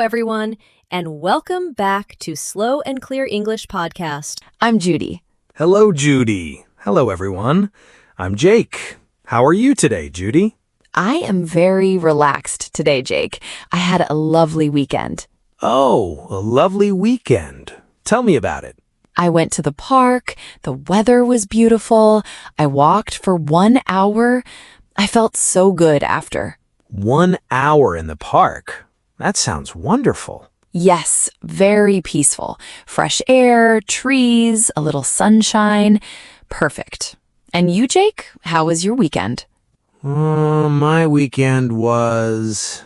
everyone, and welcome back to Slow and Clear English Podcast. I'm Judy. Hello, Judy. Hello, everyone. I'm Jake. How are you today, Judy? I am very relaxed today, Jake. I had a lovely weekend. Oh, a lovely weekend. Tell me about it. I went to the park. The weather was beautiful. I walked for 1 hour. I felt so good after. 1 hour in the park. That sounds wonderful. Yes, very peaceful. Fresh air, trees, a little sunshine. Perfect. And you, Jake? How was your weekend? My weekend was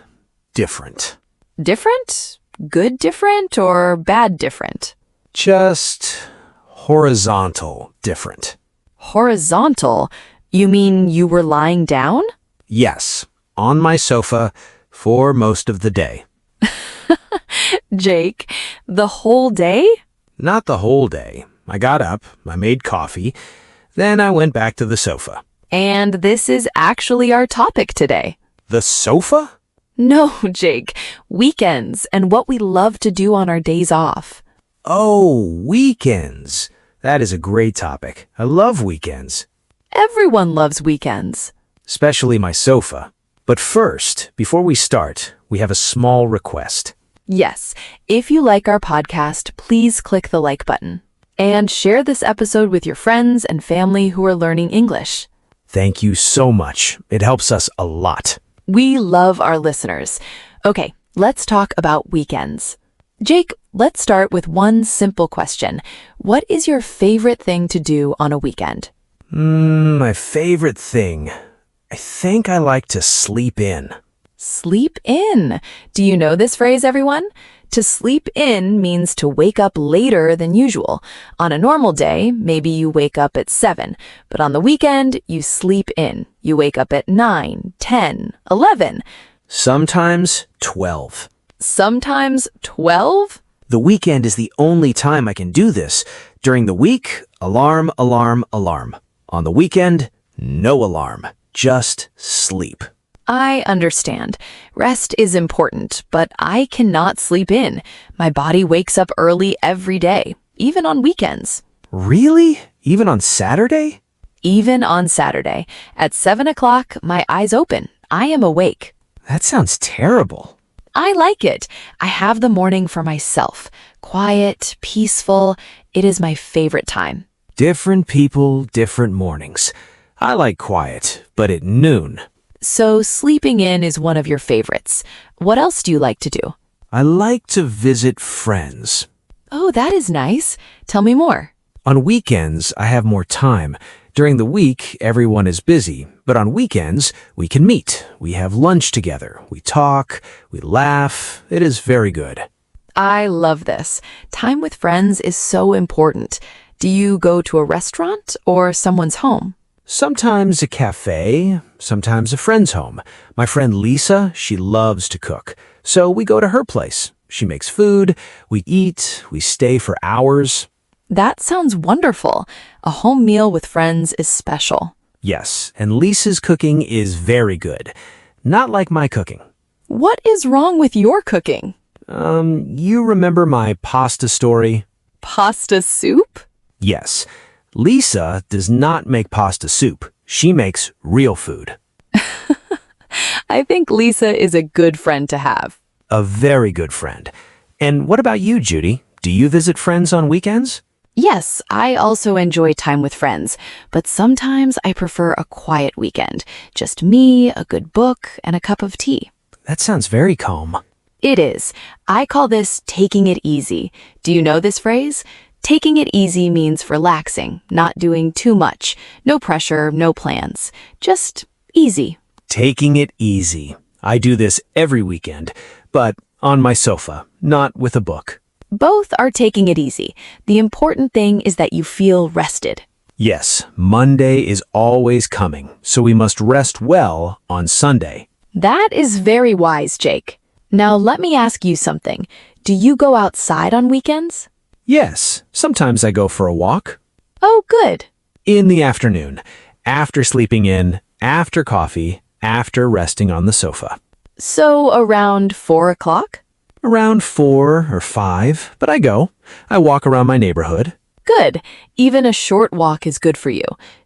different. Different? Good different or bad different? Just horizontal different. Horizontal? You mean you were lying down? Yes, on my sofa for most of the day. Jake, the whole day? Not the whole day. I got up, I made coffee, then I went back to the sofa. And this is actually our topic today. The sofa? No, Jake, weekends and what we love to do on our days off. Oh, weekends. That is a great topic. I love weekends, Everyone loves weekends. especially my sofa. But first, before we start, we have a small request. Yes, if you like our podcast, please click the like button. And share this episode with your friends and family who are learning English. Thank you so much. It helps us a lot. We love our listeners. Okay, let's talk about weekends. Jake, let's start with one simple question. What is your favorite thing to do on a weekend? My favorite thing. I think I like to sleep in. Sleep in. Do you know this phrase, everyone? To sleep in means to wake up later than usual. On a normal day, maybe you wake up at 7, but on the weekend, you sleep in. You wake up at 9, 10, 11. Sometimes 12. Sometimes 12? The weekend is the only time I can do this. During the week, alarm, alarm, alarm. On the weekend, no alarm. Just sleep. I understand. Rest is important, but I cannot sleep in. My body wakes up early every day, even on weekends. Really? Even on Saturday? Even on Saturday. At 7 o'clock, my eyes open. I am awake. That sounds terrible. I like it. I have the morning for myself. Quiet, peaceful. It is my favorite time. Different people, different mornings. I like quiet, but at noon. So sleeping in is one of your favorites. What else do you like to do? I like to visit friends. Oh, that is nice. Tell me more. On weekends, I have more time. During the week, everyone is busy. But on weekends, we can meet. We have lunch together. We talk. We laugh. It is very good. I love this. Time with friends is so important. Do you go to a restaurant or someone's home? Sometimes a cafe, sometimes a friend's home. My friend Lisa, she loves to cook. So we go to her place. She makes food, we eat, we stay for hours. That sounds wonderful. A home meal with friends is special. Yes, and Lisa's cooking is very good. Not like my cooking. What is wrong with your cooking? You remember my pasta story? Pasta soup? Yes. Lisa does not make pasta soup. She makes real food. I think Lisa is a good friend to have. A very good friend. And what about you, Judy? Do you visit friends on weekends? Yes, I also enjoy time with friends, but sometimes I prefer a quiet weekend. Just me, a good book, and a cup of tea. That sounds very calm. It is. I call this taking it easy. Do you know this phrase? Taking it easy means relaxing, not doing too much. No pressure, no plans. Just easy. Taking it easy. I do this every weekend, but on my sofa, not with a book. Both are taking it easy. The important thing is that you feel rested. Yes, Monday is always coming, so we must rest well on Sunday. That is very wise, Jake. Now let me ask you something. Do you go outside on weekends? Yes, sometimes I go for a walk. Oh, good. In the afternoon, after sleeping in, after coffee, after resting on the sofa. So around 4 o'clock? Around 4 or 5, but I go. I walk around my neighborhood. Good. Even a short walk is good for you.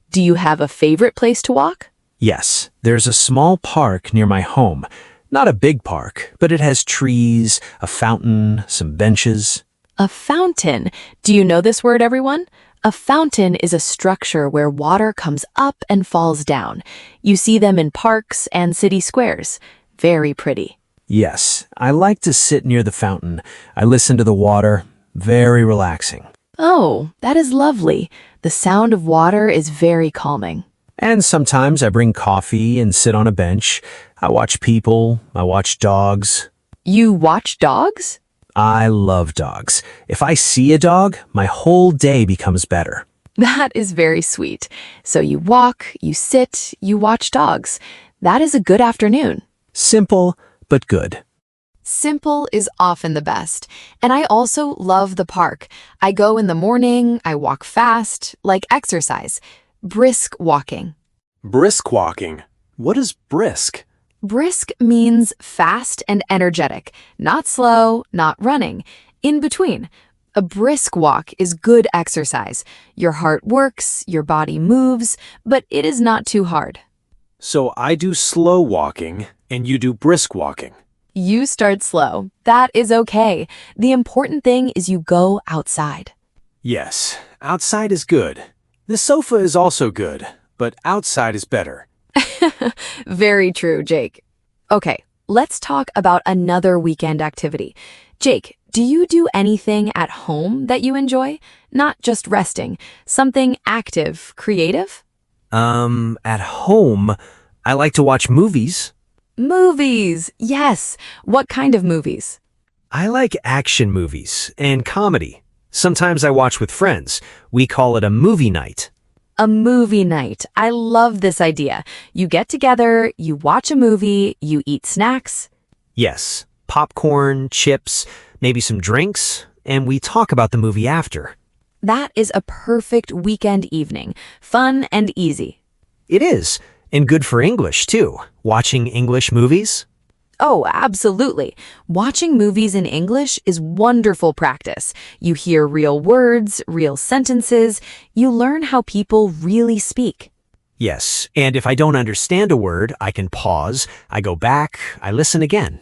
Do you have a favorite place to walk? Yes, there's a small park near my home. Not a big park, but it has trees, a fountain, some benches. A fountain. Do you know this word, everyone? A fountain is a structure where water comes up and falls down. You see them in parks and city squares. Very pretty. Yes, I like to sit near the fountain. I listen to the water. Very relaxing. Oh, that is lovely. The sound of water is very calming. And sometimes I bring coffee and sit on a bench. I watch people. I watch dogs. You watch dogs? I love dogs. If I see a dog, my whole day becomes better. That is very sweet. So you walk, you sit, you watch dogs. That is a good afternoon. Simple, but good. Simple is often the best. And I also love the park. I go in the morning, I walk fast, like exercise. Brisk walking. Brisk walking. What is brisk? Brisk means fast and energetic, not slow, not running, in between. A brisk walk is good exercise. Your heart works, your body moves, but it is not too hard. So I do slow walking and you do brisk walking. You start slow. That is okay. The important thing is you go outside. Yes, outside is good. The sofa is also good, but outside is better. Very true, Jake. Okay, let's talk about another weekend activity. Jake, do you do anything at home that you enjoy? Not just resting, something active, creative? At home, I like to watch movies. Movies, yes. What kind of movies? I like action movies and comedy. Sometimes I watch with friends. We call it a movie night. A movie night. I love this idea. You get together, you watch a movie, you eat snacks. Yes, popcorn, chips, maybe some drinks, and we talk about the movie after. That is a perfect weekend evening. Fun and easy. It is, and good for English, too. Watching English movies. Oh, absolutely. Watching movies in English is wonderful practice. You hear real words, real sentences. You learn how people really speak. Yes, and if I don't understand a word, I can pause, I go back, I listen again.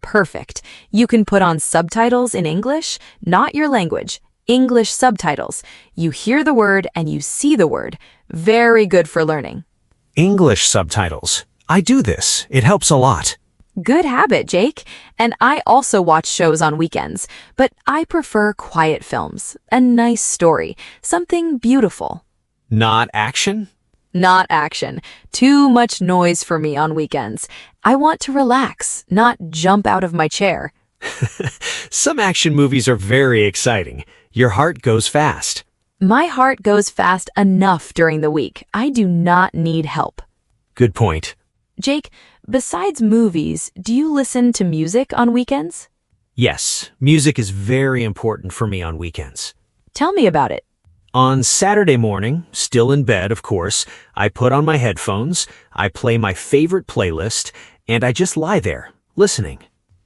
Perfect. You can put on subtitles in English, not your language. English subtitles. You hear the word and you see the word. Very good for learning. English subtitles. I do this. It helps a lot. Good habit, Jake. And I also watch shows on weekends, but I prefer quiet films, a nice story, something beautiful. Not action? Not action. Too much noise for me on weekends. I want to relax, not jump out of my chair. Some action movies are very exciting. Your heart goes fast. My heart goes fast enough during the week. I do not need help. Good point. Jake, besides movies, do you listen to music on weekends? Yes, music is very important for me on weekends. Tell me about it. On Saturday morning, still in bed, of course, I put on my headphones, I play my favorite playlist, and I just lie there, listening.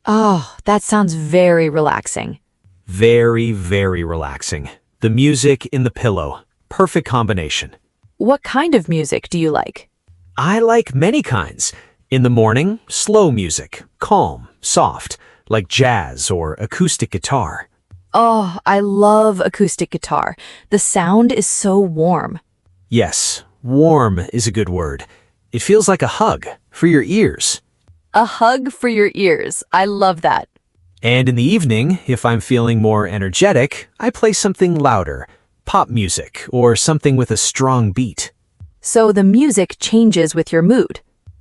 Oh, that sounds very relaxing. Very, very relaxing. The music in the pillow. Perfect combination. What kind of music do you like? I like many kinds. In the morning, slow music, calm, soft, like jazz or acoustic guitar. Oh, I love acoustic guitar. The sound is so warm. Yes, warm is a good word. It feels like a hug for your ears. A hug for your ears. I love that. And in the evening, if I'm feeling more energetic, I play something louder, pop music, or something with a strong beat. So the music changes with your mood.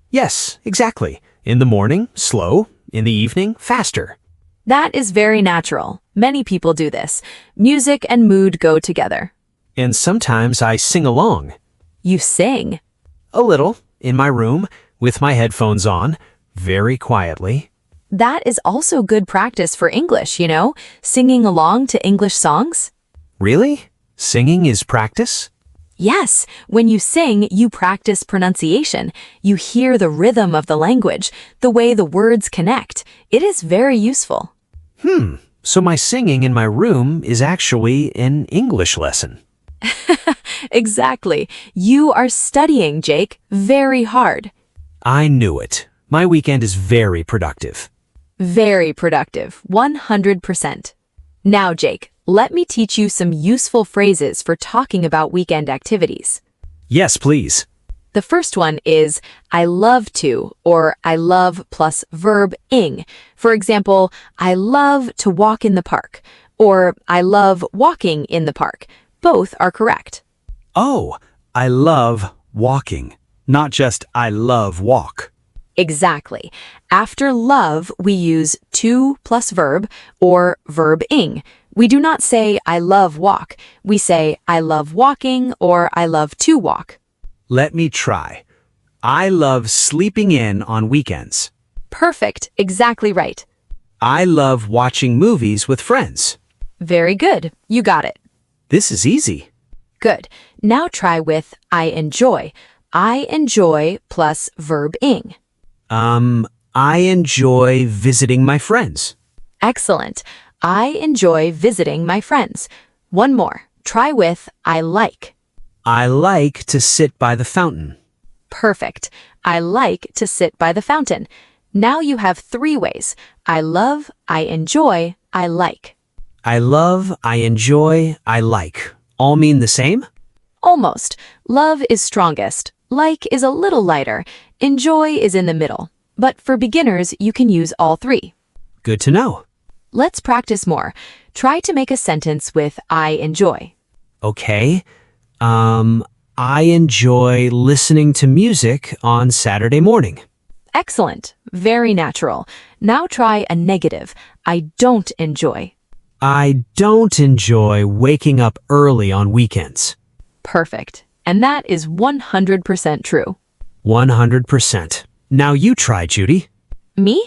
Yes, exactly. In the morning, slow. In the evening, faster. That is very natural. Many people do this. Music and mood go together. And sometimes I sing along. You sing. A little, in my room, with my headphones on, very quietly. That is also good practice for English, you know? Singing along to English songs. Really? Singing is practice? Yes, when you sing, you practice pronunciation. You hear the rhythm of the language, the way the words connect. It is very useful. So my singing in my room is actually an English lesson. Exactly. You are studying, Jake, very hard. I knew it. My weekend is very productive. Very productive, 100%. Now, Jake, let me teach you some useful phrases for talking about weekend activities. Yes, please. The first one is I love to, or I love plus verb ing. For example, I love to walk in the park, or I love walking in the park. Both are correct. Oh, I love walking, not just I love walk. Exactly. After love, we use to plus verb or verb ing. We do not say I love walk. We say I love walking or I love to walk. Let me try. I love sleeping in on weekends. Perfect. Exactly right. I love watching movies with friends. Very good. You got it. This is easy. Good. Now try with I enjoy. I enjoy plus verb ing. I enjoy visiting my friends. Excellent. I enjoy visiting my friends. One more. Try with I like. I like to sit by the fountain. Perfect. I like to sit by the fountain. Now you have 3 ways. I love, I enjoy, I like. I love, I enjoy, I like. All mean the same? Almost. Love is strongest. Like is a little lighter. Enjoy is in the middle. But for beginners, you can use all 3. Good to know. Let's practice more. Try to make a sentence with I enjoy. Okay. I enjoy listening to music on Saturday morning. Excellent. Very natural. Now try a negative. I don't enjoy. I don't enjoy waking up early on weekends. Perfect. And that is 100% true. 100%. Now you try, Judy. Me?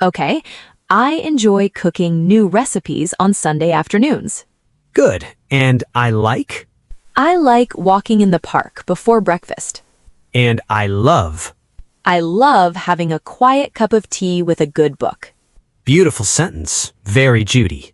Okay. I enjoy cooking new recipes on Sunday afternoons. Good. And I like? I like walking in the park before breakfast. And I love. I love having a quiet cup of tea with a good book. Beautiful sentence. Very Judy.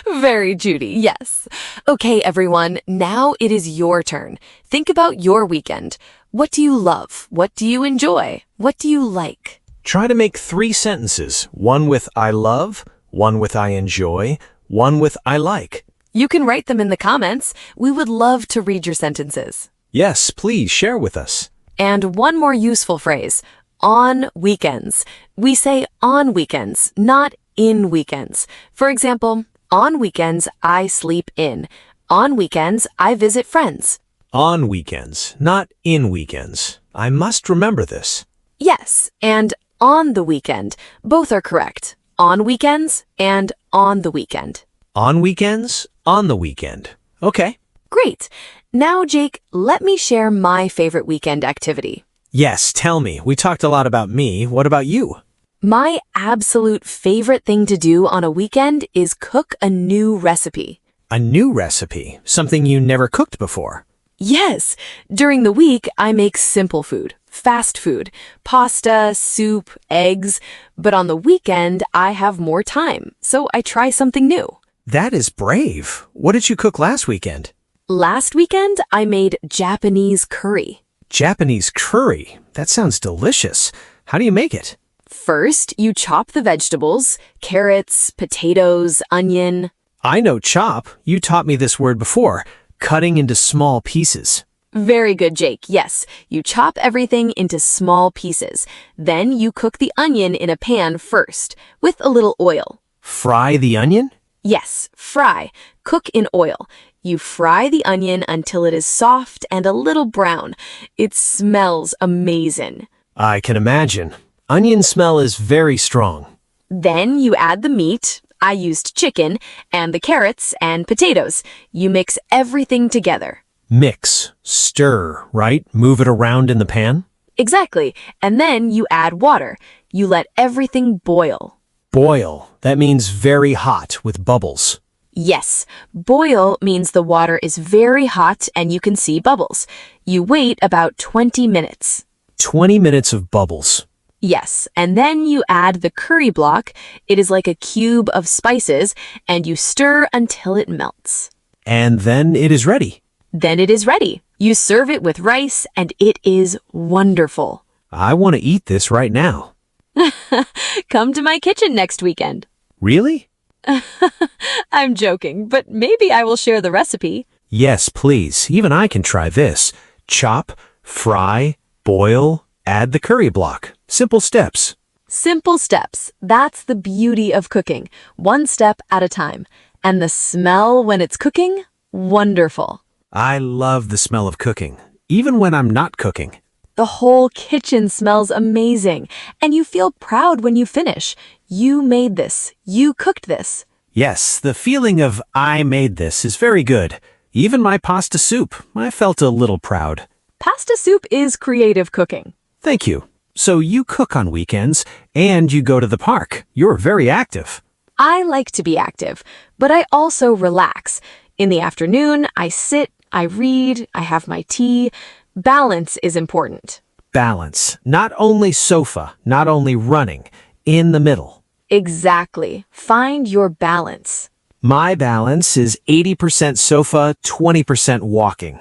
Very Judy, yes. Okay, everyone, now it is your turn. Think about your weekend. What do you love? What do you enjoy? What do you like? Try to make 3 sentences, one with I love, one with I enjoy, one with I like. You can write them in the comments. We would love to read your sentences. Yes, please share with us. And one more useful phrase, on weekends. We say on weekends, not in weekends. For example, on weekends, I sleep in. On weekends, I visit friends. On weekends, not in weekends. I must remember this. Yes, and on the weekend. Both are correct. On weekends and on the weekend. On weekends, on the weekend. Okay. Great. Now, Jake, let me share my favorite weekend activity. Yes, tell me. We talked a lot about me. What about you? My absolute favorite thing to do on a weekend is cook a new recipe. A new recipe, something you never cooked before. Yes, during the week, I make simple food, fast food, pasta, soup, eggs. But on the weekend, I have more time, so I try something new. That is brave. What did you cook last weekend? Last weekend, I made Japanese curry. Japanese curry. That sounds delicious. How do you make it? First, you chop the vegetables, carrots, potatoes, onion. I know chop. You taught me this word before. Cutting into small pieces. Very good, Jake. Yes, you chop everything into small pieces. Then you cook the onion in a pan first, with a little oil. Fry the onion? Yes, fry. Cook in oil. You fry the onion until it is soft and a little brown. It smells amazing. I can imagine. Onion smell is very strong. Then you add the meat. I used chicken, and the carrots and potatoes. You mix everything together. Mix, stir, right? Move it around in the pan? Exactly. And then you add water. You let everything boil. Boil. That means very hot with bubbles. Yes, boil means the water is very hot and you can see bubbles. You wait about 20 minutes. 20 minutes of bubbles. Yes, and then you add the curry block. It is like a cube of spices, and you stir until it melts. And then it is ready. Then it is ready. You serve it with rice, and it is wonderful. I want to eat this right now. Come to my kitchen next weekend. Really? I'm joking, but maybe I will share the recipe. Yes, please. Even I can try this. Chop, fry, boil, add the curry block. Simple steps. Simple steps. That's the beauty of cooking. One step at a time. And the smell when it's cooking? Wonderful. I love the smell of cooking, even when I'm not cooking. The whole kitchen smells amazing, and you feel proud when you finish. You made this. You cooked this. Yes, the feeling of I made this is very good. Even my pasta soup, I felt a little proud. Pasta soup is creative cooking. Thank you. So you cook on weekends, and you go to the park. You're very active. I like to be active, but I also relax. In the afternoon, I sit, I read, I have my tea. Balance is important. Balance. Not only sofa, not only running. In the middle. Exactly. Find your balance. My balance is 80% sofa, 20% walking.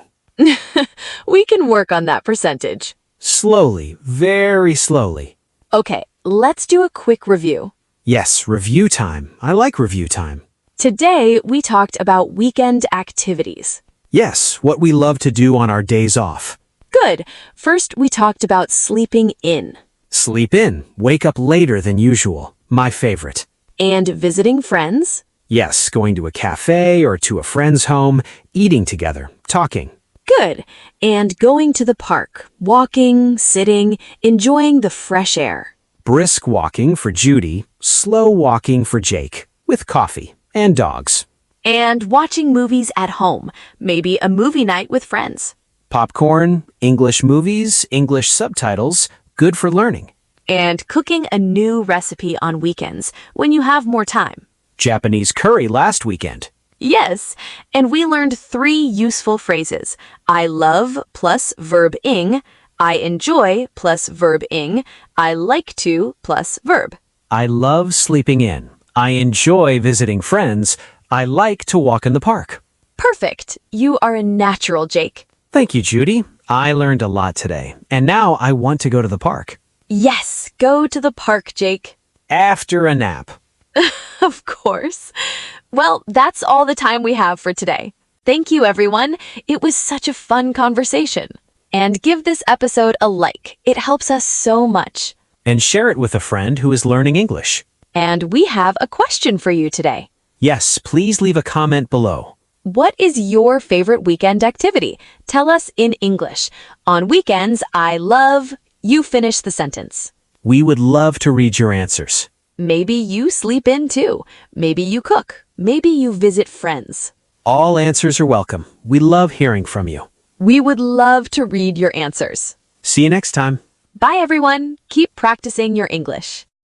We can work on that percentage. Slowly, very slowly. Okay, let's do a quick review. Yes, review time. I like review time. Today, we talked about weekend activities. Yes, what we love to do on our days off. Good. First, we talked about sleeping in. Sleep in, wake up later than usual. My favorite. And visiting friends. Yes, going to a cafe or to a friend's home, eating together, talking. Good. And going to the park, walking, sitting, enjoying the fresh air. Brisk walking for Judy, slow walking for Jake, with coffee and dogs. And watching movies at home, maybe a movie night with friends. Popcorn, English movies, English subtitles, good for learning. And cooking a new recipe on weekends when you have more time. Japanese curry last weekend. Yes, and we learned 3 useful phrases. I love plus verb ing, I enjoy plus verb ing, I like to plus verb. I love sleeping in. I enjoy visiting friends. I like to walk in the park. Perfect. You are a natural, Jake. Thank you, Judy. I learned a lot today, and now I want to go to the park. Yes, go to the park, Jake. After a nap. Of course. Well, that's all the time we have for today. Thank you, everyone. It was such a fun conversation. And give this episode a like. It helps us so much. And share it with a friend who is learning English. And we have a question for you today. Yes, please leave a comment below. What is your favorite weekend activity? Tell us in English. On weekends, I love... You finish the sentence. We would love to read your answers. Maybe you sleep in too. Maybe you cook. Maybe you visit friends. All answers are welcome. We love hearing from you. We would love to read your answers. See you next time. Bye, everyone. Keep practicing your English.